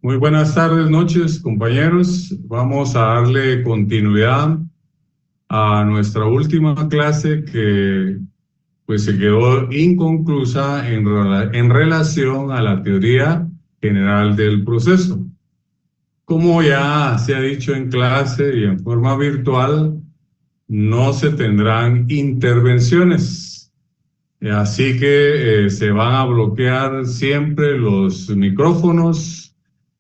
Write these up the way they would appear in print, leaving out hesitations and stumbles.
Muy buenas tardes, noches, compañeros. Vamos a darle continuidad a nuestra última clase que pues se quedó inconclusa en relación a la teoría general del proceso. Como ya se ha dicho en clase y en forma virtual, no se tendrán intervenciones. Así que se van a bloquear siempre los micrófonos,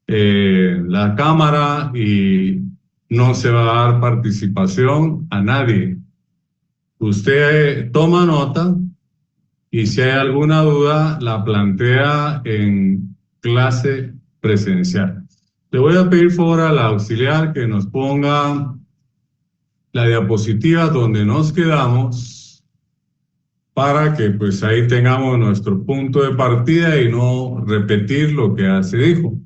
la cámara y no se va a dar participación a nadie. Usted toma nota y si hay alguna duda la plantea en clase presencial. Le voy a pedir favor al auxiliar que nos ponga la diapositiva donde nos quedamos para que pues ahí tengamos nuestro punto de partida y no repetir lo que ya se dijo.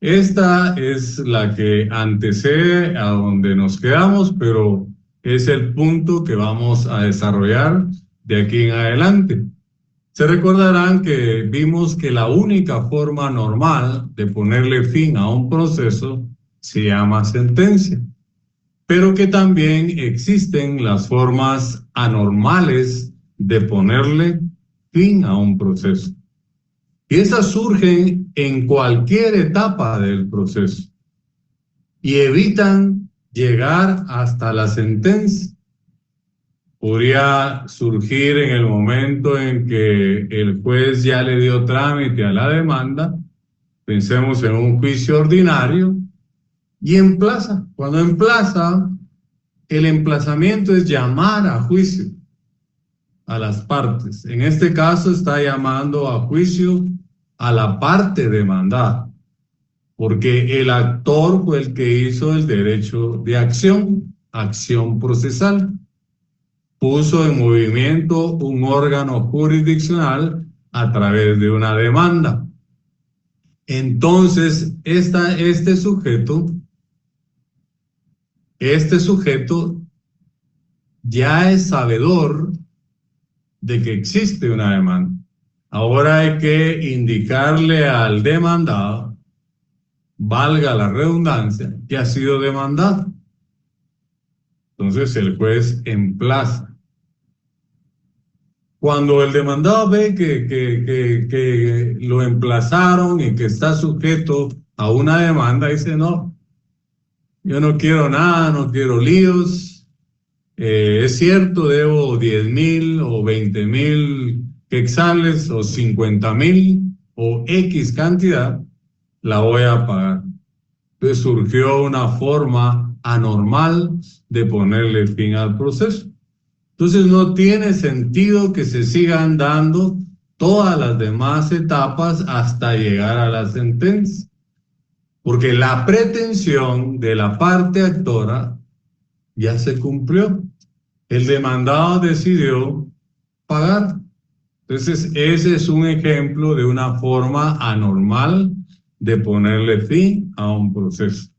Esta es la que antecede a donde nos quedamos, pero es el punto que vamos a desarrollar de aquí en adelante. Se recordarán que vimos que la única forma normal de ponerle fin a un proceso se llama sentencia, pero que también existen las formas anormales de ponerle fin a un proceso. Y esas surgen en cualquier etapa del proceso y evitan llegar hasta la sentencia. Podría surgir en el momento en que el juez ya le dio trámite a la demanda, pensemos en un juicio ordinario, y emplaza. Cuando emplaza, el emplazamiento es llamar a juicio a las partes. En este caso está llamando a juicio a la parte demandada, porque el actor fue el que hizo el derecho de acción, acción procesal. Puso en movimiento un órgano jurisdiccional a través de una demanda. Entonces, este sujeto ya es sabedor de que existe una demanda. Ahora hay que indicarle al demandado, valga la redundancia, que ha sido demandado. Entonces el juez emplaza. Cuando el demandado ve que lo emplazaron y que está sujeto a una demanda, dice, no, yo no quiero nada, no quiero líos. Es cierto, debo 10,000 o 20,000 quetzales o 50,000 o X cantidad, la voy a pagar. Entonces surgió una forma anormal de ponerle fin al proceso. Entonces no tiene sentido que se sigan dando todas las demás etapas hasta llegar a la sentencia, porque la pretensión de la parte actora ya se cumplió. El demandado decidió pagar. Entonces ese es un ejemplo de una forma anormal de ponerle fin a un proceso.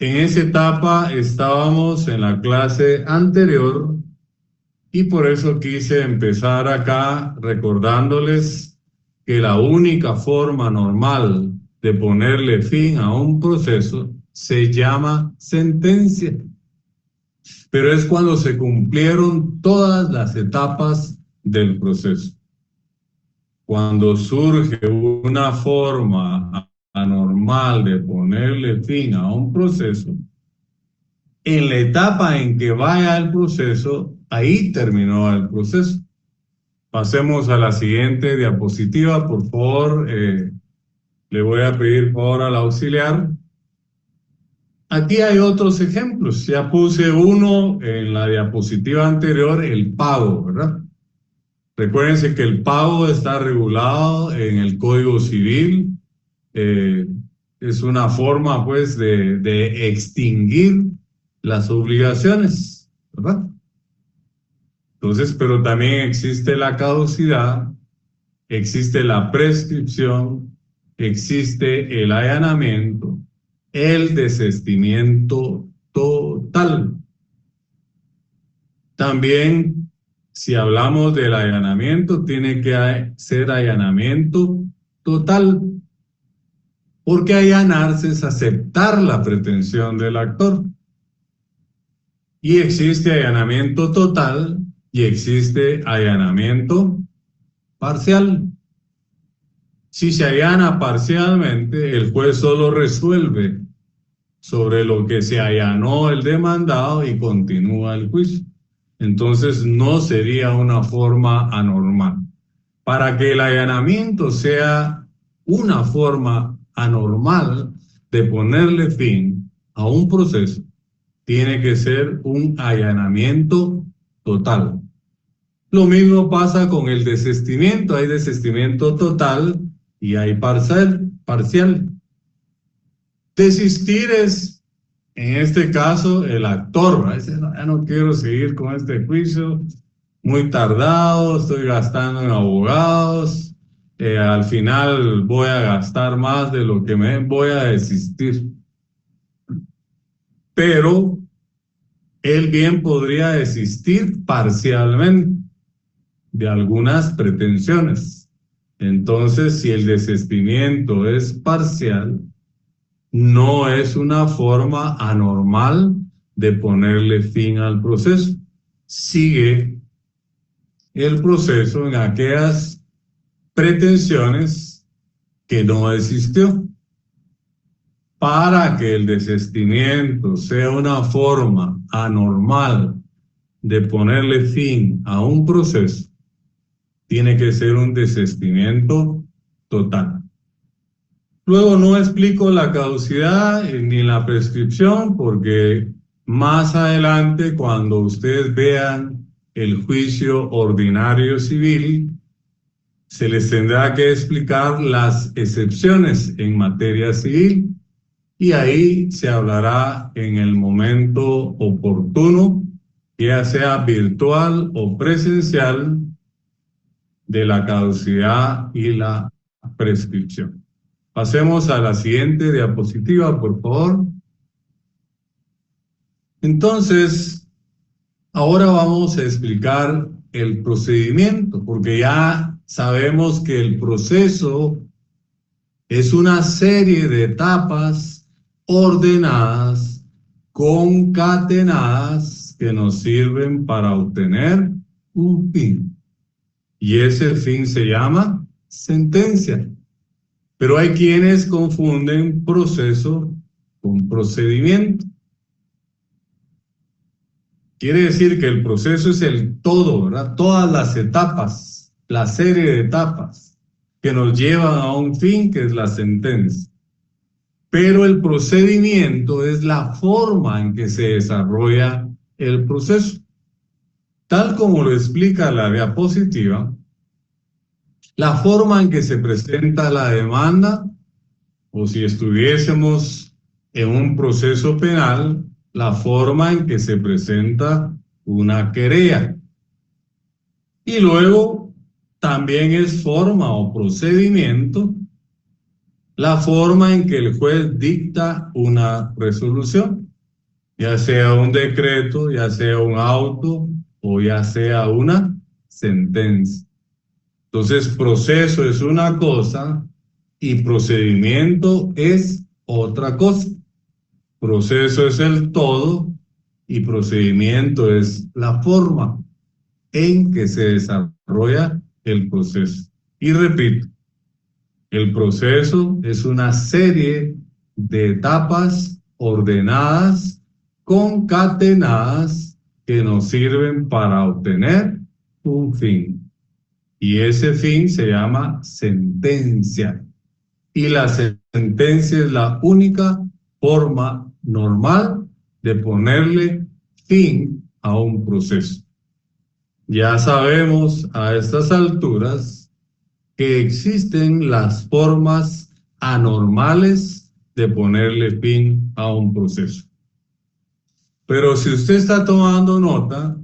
En esa etapa estábamos en la clase anterior y por eso quise empezar acá recordándoles que la única forma normal de ponerle fin a un proceso se llama sentencia. Pero es cuando se cumplieron todas las etapas del proceso. Cuando surge una forma anormal de ponerle fin a un proceso, en la etapa en que vaya el proceso, ahí terminó el proceso. Pasemos a la siguiente diapositiva, por favor. Le voy a pedir por favor al auxiliar. Aquí hay otros ejemplos. Ya puse uno en la diapositiva anterior, el pago, ¿verdad? Recuérdense que el pago está regulado en el Código Civil. Es una forma, pues, de extinguir las obligaciones, ¿verdad? Entonces, pero también existe la caducidad, existe la prescripción, existe el allanamiento, el desistimiento total. También, si hablamos del allanamiento, tiene que ser allanamiento total. porque allanarse es aceptar la pretensión del actor. Y existe allanamiento total y existe allanamiento parcial. Si se allana parcialmente, el juez solo resuelve sobre lo que se allanó el demandado y continúa el juicio. Entonces no sería una forma anormal. Para que el allanamiento sea una forma anormal de ponerle fin a un proceso, tiene que ser un allanamiento total. Lo mismo pasa con el desistimiento. Hay desistimiento total y hay parcial. Desistir es, en este caso, el actor, ¿verdad? Dice, no, ya no quiero seguir con este juicio, muy tardado, estoy gastando en abogados, al final voy a gastar más de lo que voy a desistir. Pero él bien podría desistir parcialmente de algunas pretensiones. Entonces, si el desistimiento es parcial, no es una forma anormal de ponerle fin al proceso. Sigue el proceso en aquellas pretensiones que no existió. Para que el desistimiento sea una forma anormal de ponerle fin a un proceso, tiene que ser un desistimiento total. Luego no explico la caducidad ni la prescripción porque más adelante, cuando ustedes vean el juicio ordinario civil, se les tendrá que explicar las excepciones en materia civil y ahí se hablará en el momento oportuno, ya sea virtual o presencial, de la caducidad y la prescripción. Pasemos a la siguiente diapositiva, por favor. Entonces, ahora vamos a explicar el procedimiento, porque ya sabemos que el proceso es una serie de etapas ordenadas, concatenadas, que nos sirven para obtener un fin. Y ese fin se llama sentencia. Pero hay quienes confunden proceso con procedimiento. Quiere decir que el proceso es el todo, ¿verdad? Todas las etapas, la serie de etapas que nos llevan a un fin que es la sentencia. Pero el procedimiento es la forma en que se desarrolla el proceso. Tal como lo explica la diapositiva, la forma en que se presenta la demanda, o si estuviésemos en un proceso penal, la forma en que se presenta una querella. Y luego también es forma o procedimiento la forma en que el juez dicta una resolución, ya sea un decreto, ya sea un auto o ya sea una sentencia. Entonces, proceso es una cosa y procedimiento es otra cosa. Proceso es el todo y procedimiento es la forma en que se desarrolla el proceso. Y repito, el proceso es una serie de etapas ordenadas, concatenadas, que nos sirven para obtener un fin. Y ese fin se llama sentencia. Y la sentencia es la única forma normal de ponerle fin a un proceso. Ya sabemos a estas alturas que existen las formas anormales de ponerle fin a un proceso. Pero si usted está tomando nota,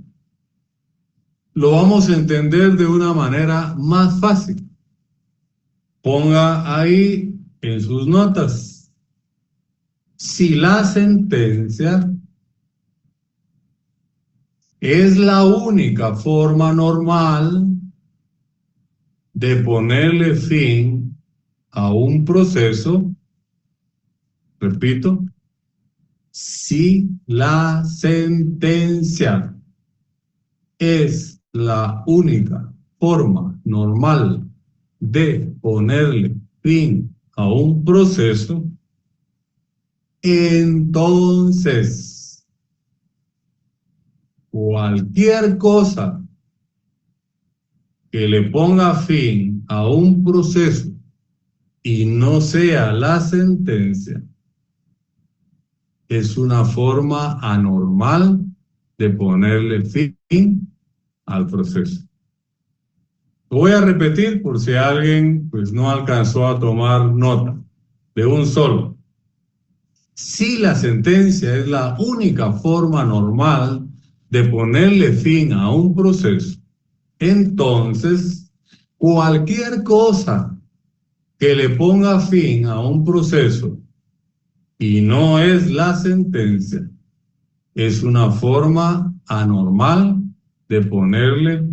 lo vamos a entender de una manera más fácil. Ponga ahí en sus notas, si la sentencia es la única forma normal de ponerle fin a un proceso, repito, si la sentencia es la única forma normal de ponerle fin a un proceso, entonces cualquier cosa que le ponga fin a un proceso y no sea la sentencia, es una forma anormal de ponerle fin al proceso. Lo voy a repetir por si alguien pues, no alcanzó a tomar nota de un solo. Si la sentencia es la única forma normal de ponerle fin a un proceso, entonces cualquier cosa que le ponga fin a un proceso y no es la sentencia, es una forma anormal de ponerle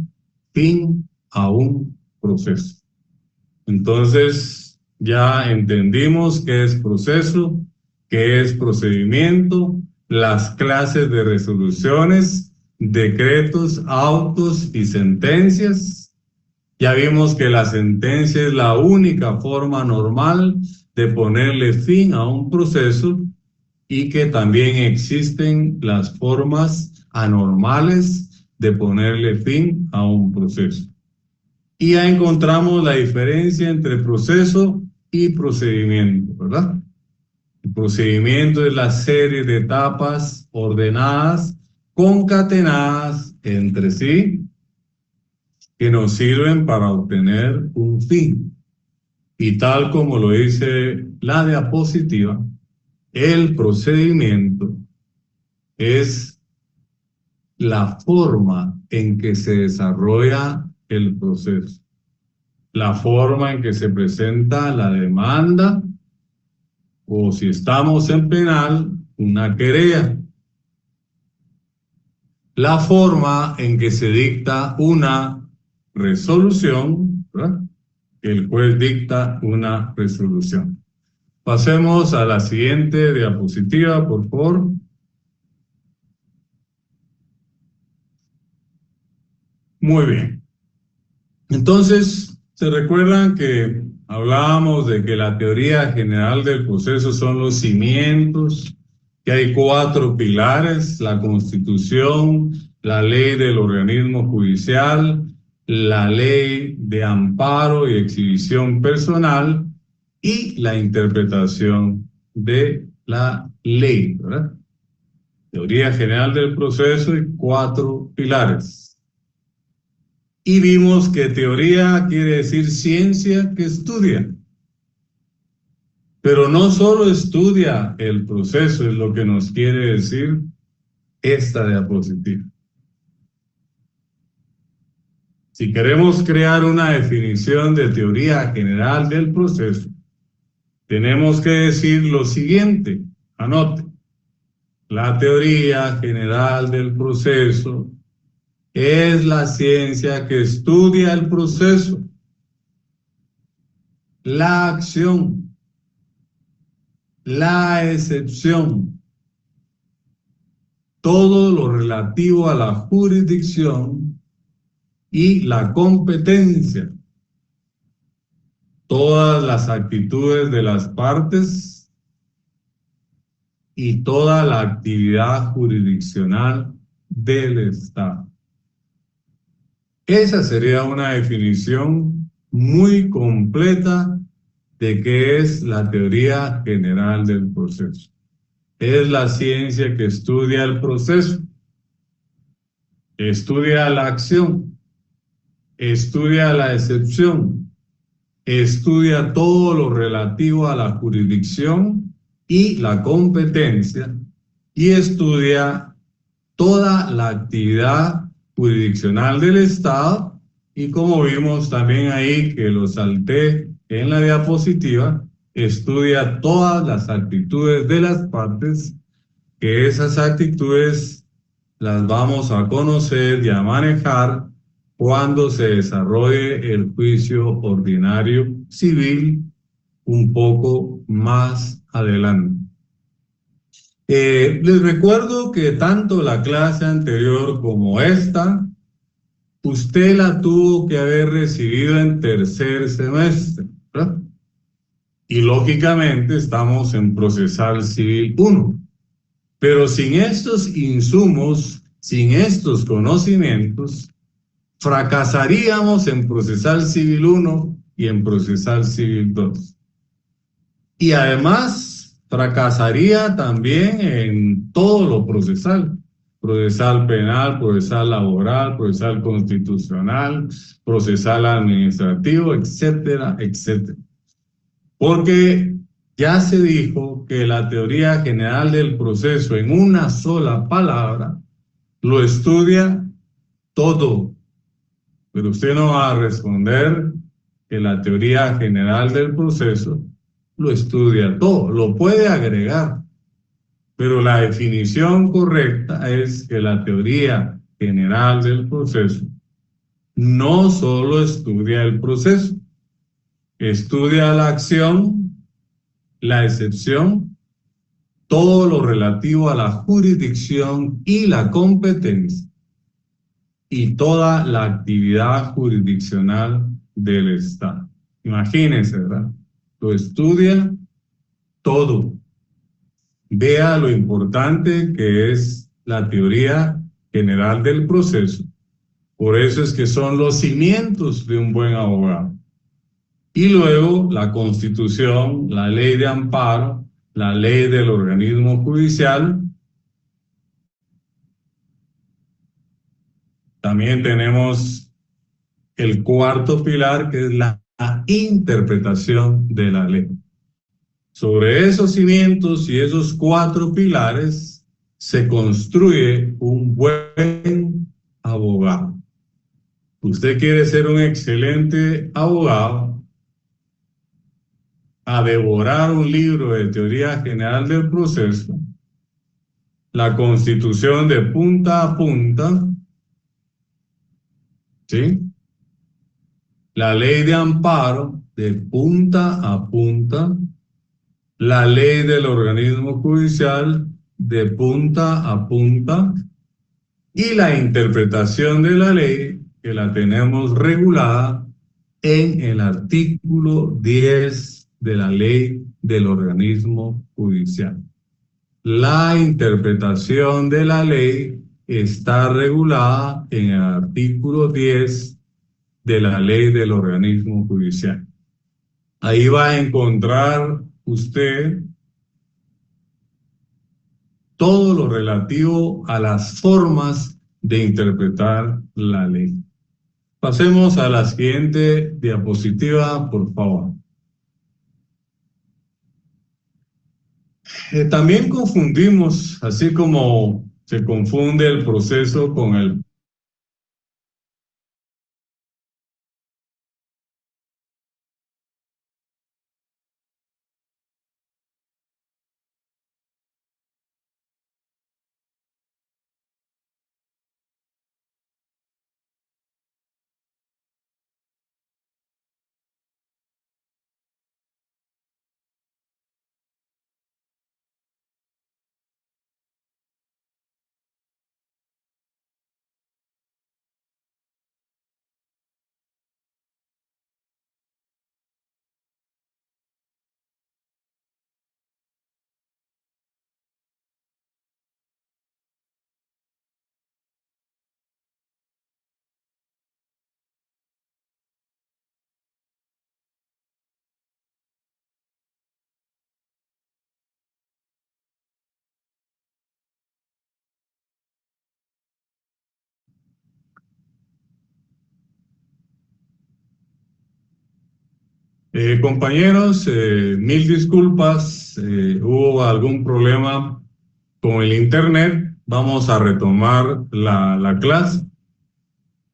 fin a un proceso. Entonces, ya entendimos qué es proceso, qué es procedimiento, las clases de resoluciones, decretos, autos y sentencias. Ya vimos que la sentencia es la única forma normal de ponerle fin a un proceso y que también existen las formas anormales de ponerle fin a un proceso. Y ya encontramos la diferencia entre proceso y procedimiento, ¿verdad? El procedimiento es la serie de etapas ordenadas, concatenadas entre sí, que nos sirven para obtener un fin. Y tal como lo dice la diapositiva, el procedimiento es la forma en que se desarrolla el proceso, la forma en que se presenta la demanda o, si estamos en penal, una querella, la forma en que se dicta una resolución, ¿verdad? El juez dicta una resolución. Pasemos a la siguiente diapositiva, por favor. Muy bien. Entonces, ¿se recuerdan que hablábamos de que la teoría general del proceso son los cimientos, que hay 4 pilares: la Constitución, la ley del organismo judicial, la ley de amparo y exhibición personal y la interpretación de la ley, ¿verdad? Teoría general del proceso y 4 pilares. Y vimos que teoría quiere decir ciencia que estudia. Pero no solo estudia el proceso, es lo que nos quiere decir esta diapositiva. Si queremos crear una definición de teoría general del proceso, tenemos que decir lo siguiente. Anote. La teoría general del proceso es la ciencia que estudia el proceso, la acción, la excepción, todo lo relativo a la jurisdicción y la competencia, todas las actitudes de las partes y toda la actividad jurisdiccional del Estado. Esa sería una definición muy completa de qué es la teoría general del proceso. Es la ciencia que estudia el proceso, estudia la acción, estudia la excepción, estudia todo lo relativo a la jurisdicción y la competencia, y estudia toda la actividad jurisdiccional del Estado, y como vimos también ahí, que lo salté en la diapositiva, estudia todas las actitudes de las partes, que esas actitudes las vamos a conocer y a manejar cuando se desarrolle el juicio ordinario civil un poco más adelante. Les recuerdo que tanto la clase anterior como esta, usted la tuvo que haber recibido en tercer semestre, ¿verdad? Y lógicamente estamos en Procesal Civil 1. Pero sin estos insumos, sin estos conocimientos, fracasaríamos en Procesal Civil 1 y en Procesal Civil 2. Y además fracasaría también en todo lo procesal. Procesal penal, procesal laboral, procesal constitucional, procesal administrativo, etcétera, etcétera. Porque ya se dijo que la teoría general del proceso en una sola palabra lo estudia todo. Pero usted no va a responder que la teoría general del proceso lo estudia todo, lo puede agregar. Pero la definición correcta es que la teoría general del proceso no solo estudia el proceso, estudia la acción, la excepción, todo lo relativo a la jurisdicción y la competencia y toda la actividad jurisdiccional del Estado. Imagínense, ¿verdad? Lo estudia todo. Vea lo importante que es la teoría general del proceso. Por eso es que son los cimientos de un buen abogado. Y luego la Constitución, la ley de amparo, la ley del organismo judicial. También tenemos el cuarto pilar, que es la interpretación de la ley. Sobre esos cimientos y esos cuatro pilares se construye un buen abogado. Usted quiere ser un excelente abogado, a devorar un libro de teoría general del proceso, la Constitución de punta a punta, ¿sí? La ley de amparo de punta a punta, la ley del organismo judicial de punta a punta y la interpretación de la ley que la tenemos regulada en el artículo 10 de la ley del organismo judicial. La interpretación de la ley está regulada en el artículo 10 de la ley del organismo judicial. Ahí va a encontrar usted todo lo relativo a las formas de interpretar la ley. Pasemos a la siguiente diapositiva, por favor. También confundimos, así como se confunde el proceso con el compañeros, mil disculpas, hubo algún problema con el internet. Vamos a retomar la clase.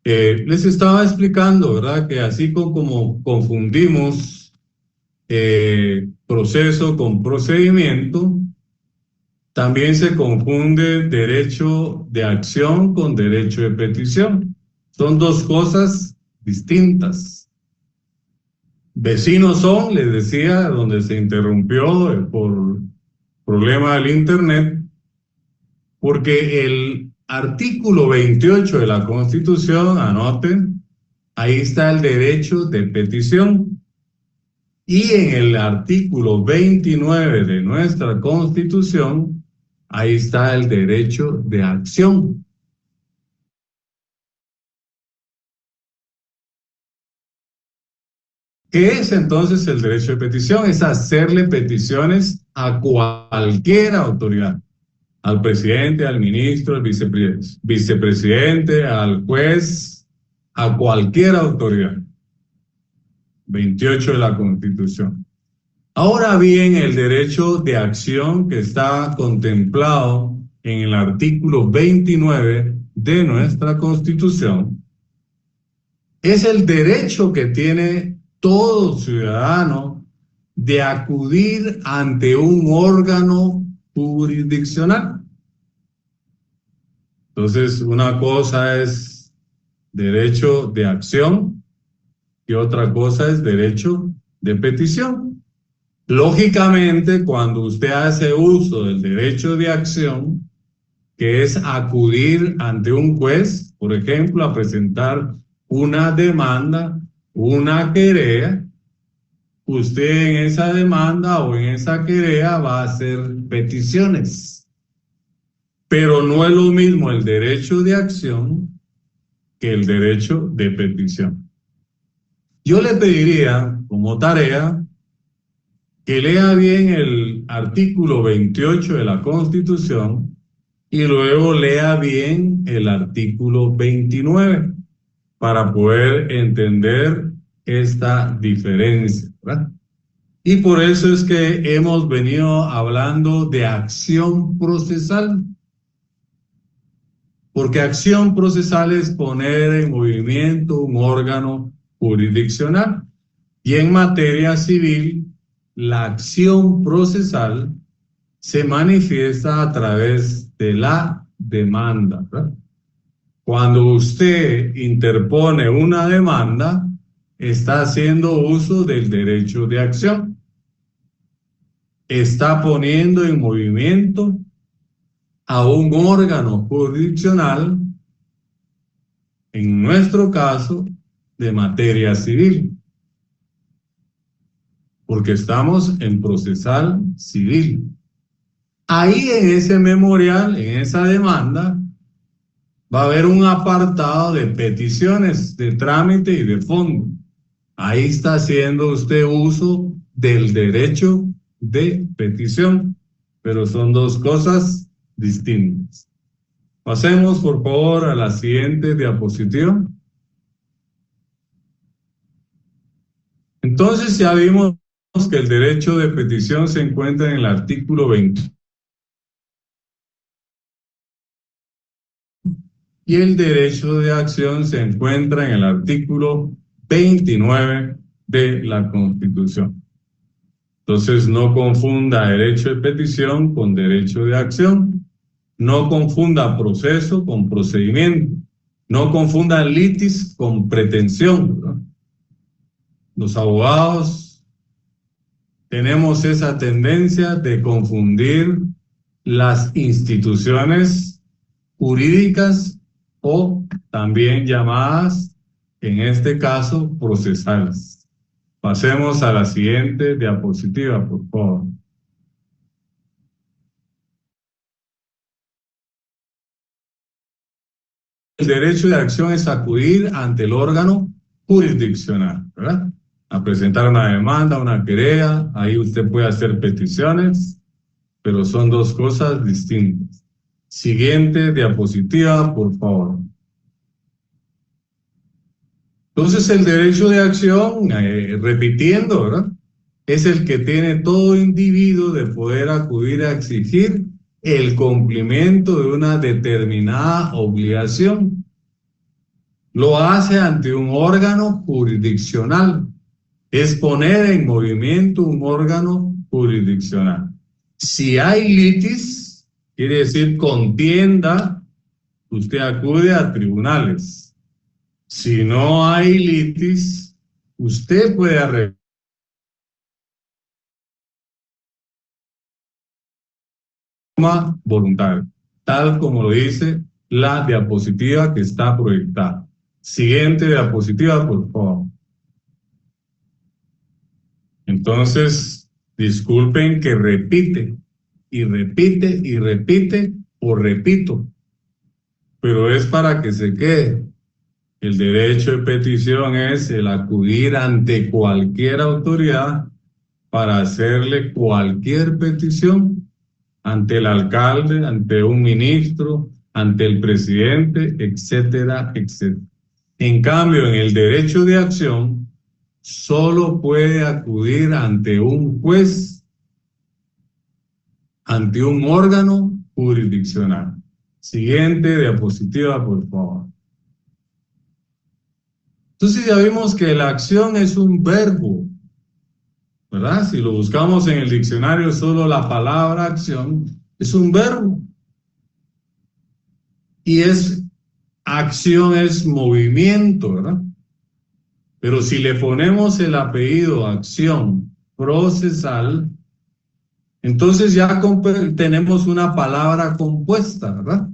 Les estaba explicando, ¿verdad? Que así como confundimos proceso con procedimiento, también se confunde derecho de acción con derecho de petición. Son dos cosas distintas. Vecinos son, les decía, donde se interrumpió por problema del internet, Porque el artículo 28 de la Constitución, anoten, ahí está el derecho de petición. Y en el artículo 29 de nuestra Constitución, ahí está el derecho de acción. ¿Qué es entonces el derecho de petición? Es hacerle peticiones a cualquier autoridad, al presidente, al ministro, al vicepresidente, al juez, a cualquier autoridad. 28 de la Constitución. Ahora bien, el derecho de acción que está contemplado en el artículo 29 de nuestra Constitución es el derecho que tiene todo ciudadano de acudir ante un órgano jurisdiccional. Entonces, una cosa es derecho de acción y otra cosa es derecho de petición. Lógicamente, cuando usted hace uso del derecho de acción, que es acudir ante un juez, por ejemplo, a presentar una demanda, una querella, usted en esa demanda o en esa querella va a hacer peticiones. Pero no es lo mismo el derecho de acción que el derecho de petición. Yo le pediría como tarea que lea bien el artículo 28 de la Constitución y luego lea bien el artículo 29 para poder entender esta diferencia, ¿verdad? Y por eso es que hemos venido hablando de acción procesal, porque acción procesal es poner en movimiento un órgano jurisdiccional. Y en materia civil, la acción procesal se manifiesta a través de la demanda, ¿verdad? Cuando usted interpone una demanda, está haciendo uso del derecho de acción. Está poniendo en movimiento a un órgano jurisdiccional, en nuestro caso, de materia civil, porque estamos en procesal civil. Ahí en ese memorial, en esa demanda, va a haber un apartado de peticiones, de trámite y de fondo. Ahí está haciendo usted uso del derecho de petición, pero son dos cosas distintas. Pasemos, por favor, a la siguiente diapositiva. Entonces ya vimos que el derecho de petición se encuentra en el artículo 20. Y el derecho de acción se encuentra en el artículo 29 de la Constitución. Entonces, no confunda derecho de petición con derecho de acción. No confunda proceso con procedimiento. No confunda litis con pretensión, ¿verdad? Los abogados tenemos esa tendencia de confundir las instituciones jurídicas o también llamadas, en este caso, procesales. Pasemos a la siguiente diapositiva, por favor. El derecho de acción es acudir ante el órgano jurisdiccional, ¿verdad? A presentar una demanda, una querella, ahí usted puede hacer peticiones, pero son dos cosas distintas. Siguiente diapositiva, por favor. Entonces el derecho de acción, repitiendo, ¿verdad? Es el que tiene todo individuo de poder acudir a exigir el cumplimiento de una determinada obligación. Lo hace ante un órgano jurisdiccional. Es poner en movimiento un órgano jurisdiccional. Si hay litis, quiere decir contienda, usted acude a tribunales. Si no hay litis, usted puede arreglar voluntaria. tal como lo dice la diapositiva que está proyectada. Siguiente diapositiva, por favor. Entonces, disculpen que repite, y repite, y repite, o repito, pero es para que se quede. El derecho de petición es el acudir ante cualquier autoridad para hacerle cualquier petición, ante el alcalde, ante un ministro, ante el presidente, etcétera, etcétera. En cambio, en el derecho de acción, solo puede acudir ante un juez, ante un órgano jurisdiccional. Siguiente diapositiva, por favor. Entonces ya vimos que la acción es un verbo, ¿verdad? Si lo buscamos en el diccionario, solo la palabra acción es un verbo. Y acción es movimiento, ¿verdad? Pero si le ponemos el apellido acción procesal, entonces ya tenemos una palabra compuesta, ¿verdad?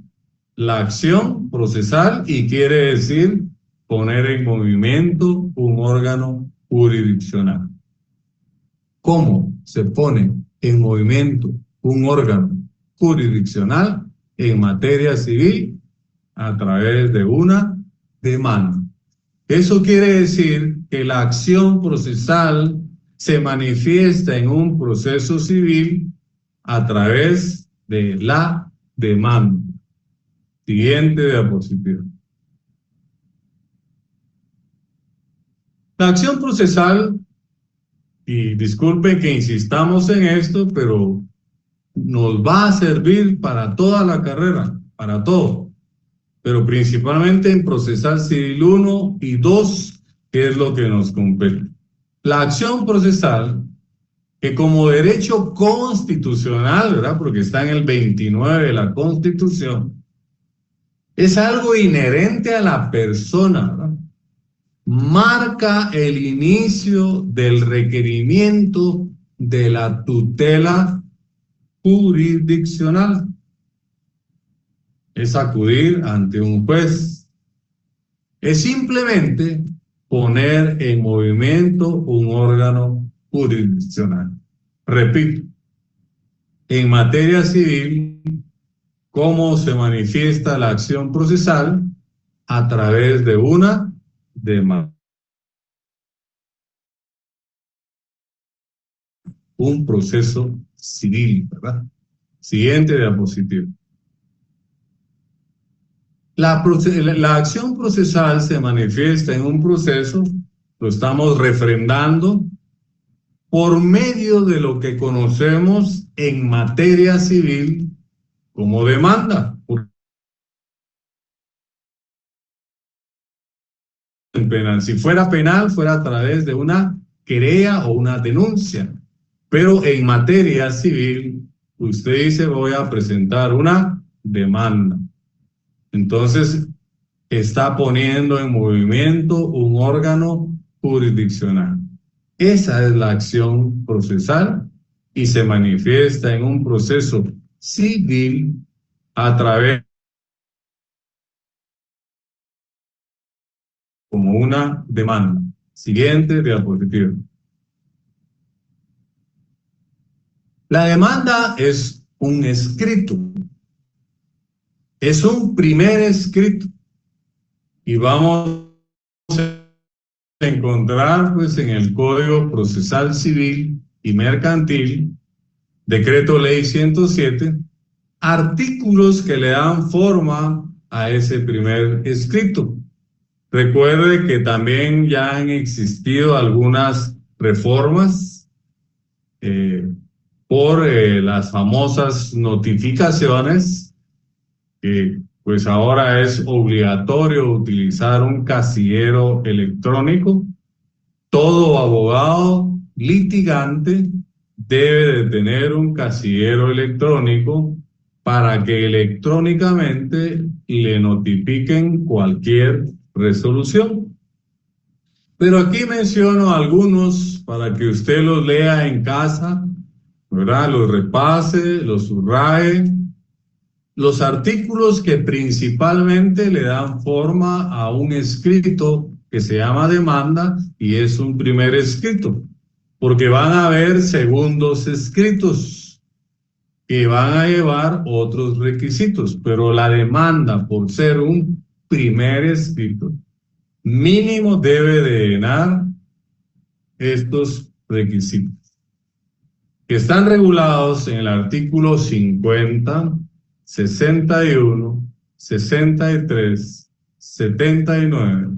La acción procesal, y quiere decir poner en movimiento un órgano jurisdiccional. ¿Cómo se pone en movimiento un órgano jurisdiccional en materia civil? A través de una demanda. Eso quiere decir que la acción procesal se manifiesta en un proceso civil a través de la demanda. Siguiente diapositiva. La acción procesal, y disculpen que insistamos en esto, pero nos va a servir para toda la carrera, para todo, pero principalmente en procesal civil 1 y 2, que es lo que nos compete. La acción procesal, que como derecho constitucional, ¿verdad? Porque está en el 29 de la Constitución, es algo inherente a la persona, ¿verdad? Marca el inicio del requerimiento de la tutela jurisdiccional. Es acudir ante un juez. Es simplemente poner en movimiento un órgano jurisdiccional. Repito, en materia civil, ¿cómo se manifiesta la acción procesal? A través de una demanda. Un proceso civil, ¿verdad? Siguiente diapositiva. La acción procesal se manifiesta en un proceso, lo estamos refrendando, por medio de lo que conocemos en materia civil como demanda. En penal, si fuera penal, fuera a través de una querella o una denuncia, pero en materia civil, usted dice: voy a presentar una demanda. Entonces, está poniendo en movimiento un órgano jurisdiccional. Esa es la acción procesal y se manifiesta en un proceso civil a través como una demanda. Siguiente diapositiva. La demanda es un escrito. Es un primer escrito. Y vamos a encontrar pues en el Código Procesal Civil y Mercantil, Decreto Ley 107, artículos que le dan forma a ese primer escrito. Recuerde que también ya han existido algunas reformas por las famosas notificaciones, que pues ahora es obligatorio utilizar un casillero electrónico. Todo abogado litigante debe de tener un casillero electrónico para que electrónicamente le notifiquen cualquier resolución. Pero aquí menciono algunos para que usted los lea en casa, ¿verdad? Los repase, los subraye. Los artículos que principalmente le dan forma a un escrito que se llama demanda y es un primer escrito, porque van a haber segundos escritos que van a llevar otros requisitos, pero la demanda, por ser un primer escrito, mínimo debe de llenar estos requisitos, que están regulados en el artículo 50, 61, 63, 79,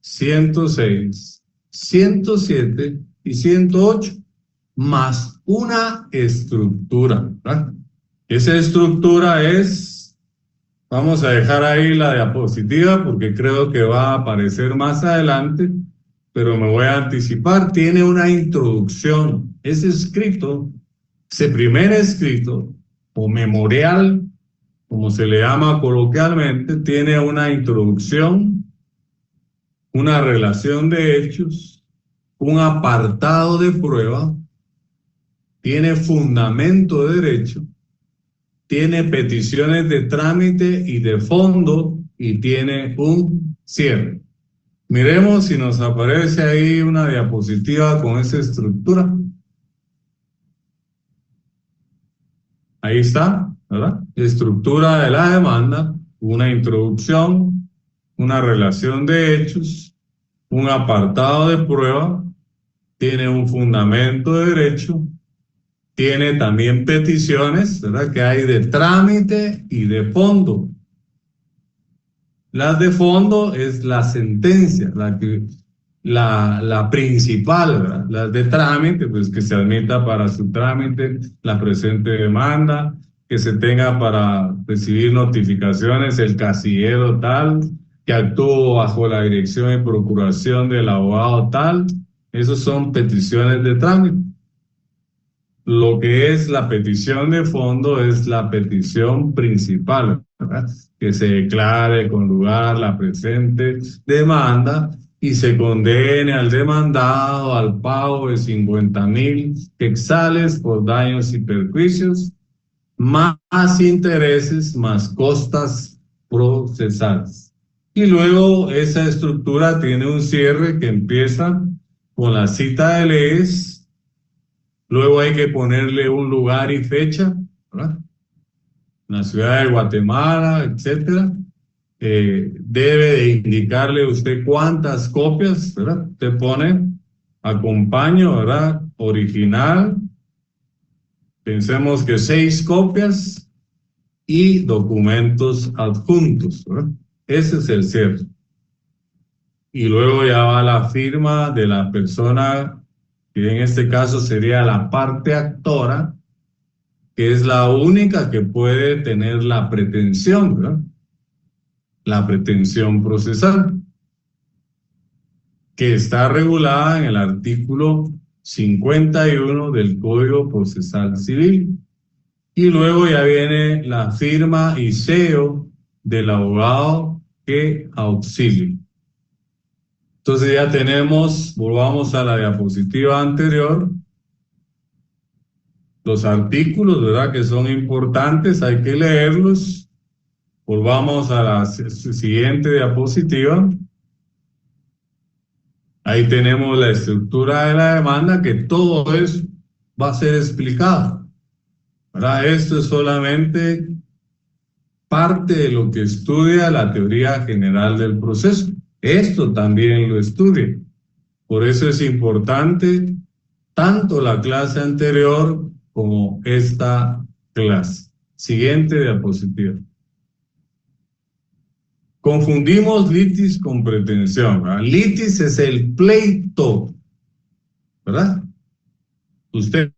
106, 107 y 108, más una estructura, ¿verdad? Esa estructura es, vamos a dejar ahí la diapositiva porque creo que va a aparecer más adelante, pero me voy a anticipar, tiene una introducción. Ese escrito, ese primer escrito o memorial, como se le llama coloquialmente, tiene una introducción, una relación de hechos, un apartado de prueba, tiene fundamento de derecho, tiene peticiones de trámite y de fondo y tiene un cierre. Miremos si nos aparece ahí una diapositiva con esa estructura. Ahí está, ¿verdad? Estructura de la demanda, una introducción, una relación de hechos, un apartado de prueba, tiene un fundamento de derecho, tiene también peticiones, ¿verdad? Que hay de trámite y de fondo. Las de fondo es la sentencia, la principal, ¿verdad? Las de trámite, pues que se admita para su trámite la presente demanda, que se tenga para recibir notificaciones el casillero tal, que actuó bajo la dirección y procuración del abogado tal. Esos son peticiones de trámite. Lo que es la petición de fondo es la petición principal, ¿verdad? Que se declare con lugar la presente demanda y se condene al demandado al pago de 50,000 quetzales por daños y perjuicios, más intereses, más costas procesales. Y luego esa estructura tiene un cierre que empieza con la cita de leyes. Luego hay que ponerle un lugar y fecha, ¿verdad? En la ciudad de Guatemala, etcétera. Debe de indicarle usted cuántas copias, ¿verdad? Usted pone acompaño, ¿verdad? Original. Pensemos que 6 copias y documentos adjuntos, ¿verdad? Ese es el cierre. Y luego ya va la firma de la persona, que en este caso sería la parte actora, que es la única que puede tener la pretensión, ¿verdad? La pretensión procesal, que está regulada en el artículo 51 del Código Procesal Civil. Y luego ya viene la firma y sello del abogado que auxilie. Entonces ya tenemos, volvamos a la diapositiva anterior, los artículos, ¿verdad? Que son importantes, hay que leerlos. Volvamos a la siguiente diapositiva. Ahí tenemos la estructura de la demanda, que todo eso va a ser explicado, ¿verdad? Esto es solamente parte de lo que estudia la teoría general del proceso. Esto también lo estudia. Por eso es importante tanto la clase anterior como esta clase. Siguiente diapositiva. Confundimos litis con pretensión, ¿verdad? Litis es el pleito, ¿verdad? Usted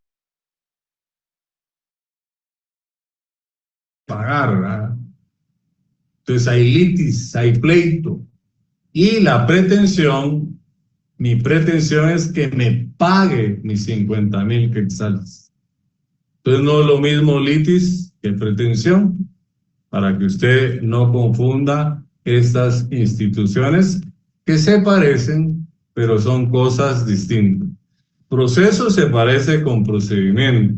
pagar, ¿verdad? Entonces hay litis, hay pleito. Y la pretensión, mi pretensión es que me pague mis 50,000 quetzales. Entonces no es lo mismo litis que pretensión, para que usted no confunda estas instituciones que se parecen, pero son cosas distintas. Proceso se parece con procedimiento.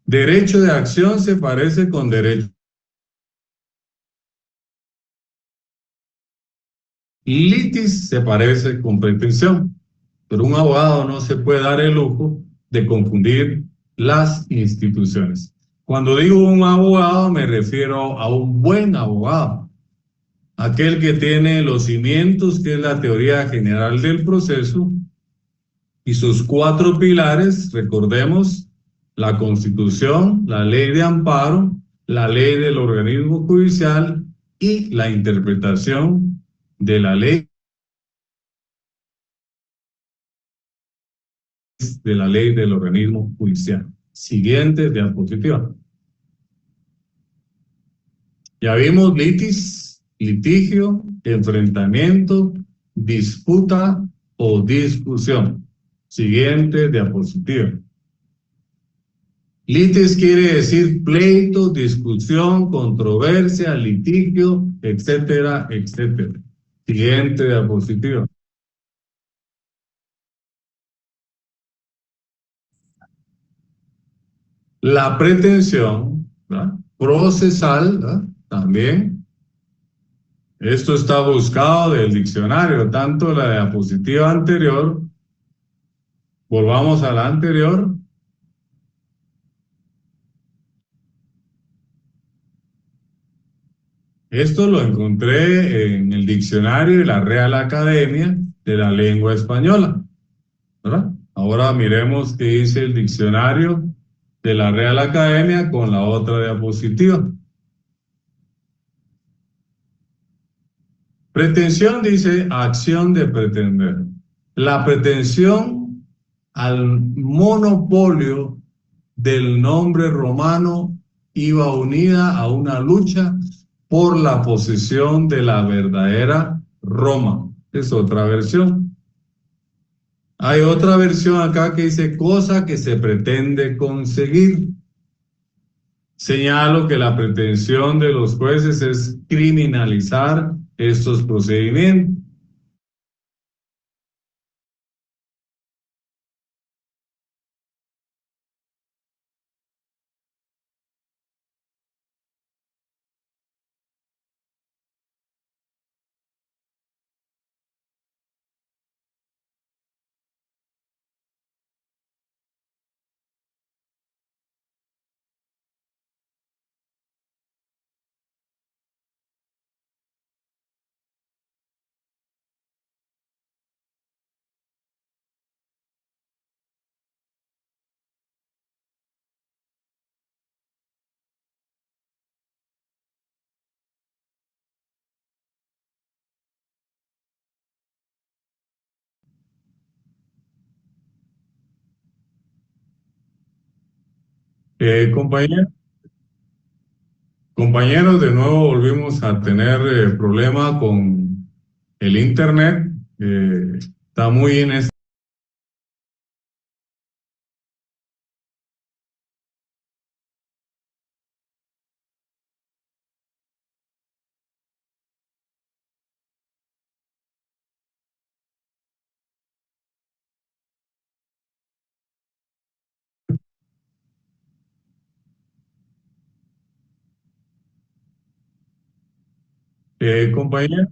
Derecho de acción se parece con derecho Litis se parece con pretensión, pero un abogado no se puede dar el lujo de confundir las instituciones. Cuando digo un abogado, me refiero a un buen abogado, aquel que tiene los cimientos, que es la teoría general del proceso, y sus cuatro pilares, recordemos, la Constitución, la ley de amparo, la ley del organismo judicial y la interpretación de la ley del organismo judicial. Siguiente diapositiva. Ya vimos litis, litigio, enfrentamiento, disputa o discusión. Siguiente diapositiva. Litis quiere decir pleito, discusión, controversia, litigio, etcétera, etcétera. Siguiente diapositiva. La pretensión, ¿verdad?, procesal, ¿verdad?, también. Esto está buscado del diccionario, tanto la diapositiva anterior, volvamos a la anterior. Esto lo encontré en el diccionario de la Real Academia de la Lengua Española, ¿verdad? Ahora miremos qué dice el diccionario de la Real Academia con la otra diapositiva. Pretensión dice acción de pretender. La pretensión al monopolio del nombre romano iba unida a una lucha por la posesión de la verdadera Roma. Es otra versión. Hay otra versión acá que dice cosa que se pretende conseguir. Señalo que la pretensión de los jueces es criminalizar estos procedimientos. Compañeros, compañeros, de nuevo volvimos a tener problema con el internet. Está muy inestable. Compañeros,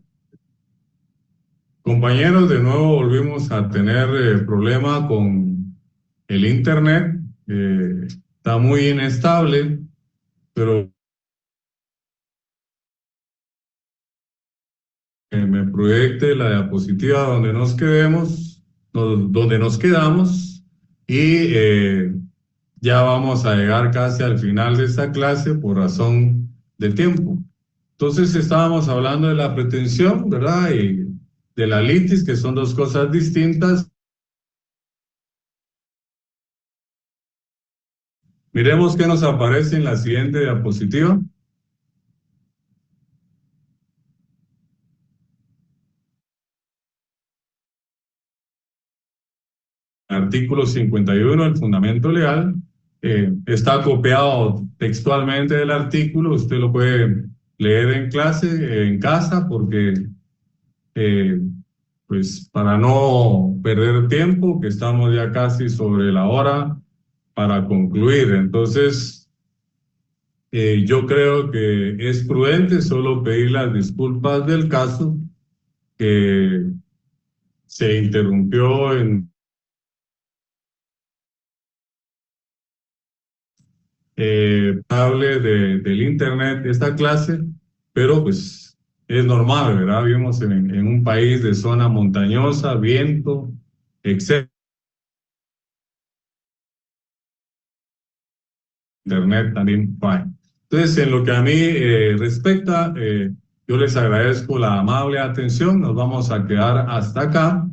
compañeros, de nuevo volvimos a tener problema con el internet. Está muy inestable, pero me proyecte la diapositiva donde nos quedemos, donde nos quedamos, y ya vamos a llegar casi al final de esta clase por razón de tiempo. Entonces estábamos hablando de la pretensión, ¿verdad?, y de la litis, que son dos cosas distintas. Miremos qué nos aparece en la siguiente diapositiva. Artículo 51 del fundamento legal. Está copiado textualmente del artículo. Usted lo puede leer en clase, en casa, porque pues para no perder tiempo, que estamos ya casi sobre la hora para concluir. Entonces, yo creo que es prudente solo pedir las disculpas del caso que se interrumpió en cable del internet esta clase, pero pues es normal, ¿verdad? Vivimos en un país de zona montañosa, viento, etcétera. Internet también falla. Entonces, en lo que a mí respecta, yo les agradezco la amable atención. Nos vamos a quedar hasta acá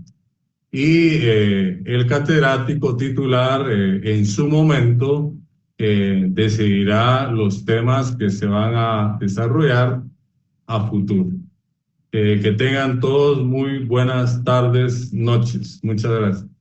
y el catedrático titular en su momento decidirá los temas que se van a desarrollar a futuro. Que tengan todos muy buenas tardes, noches. Muchas gracias.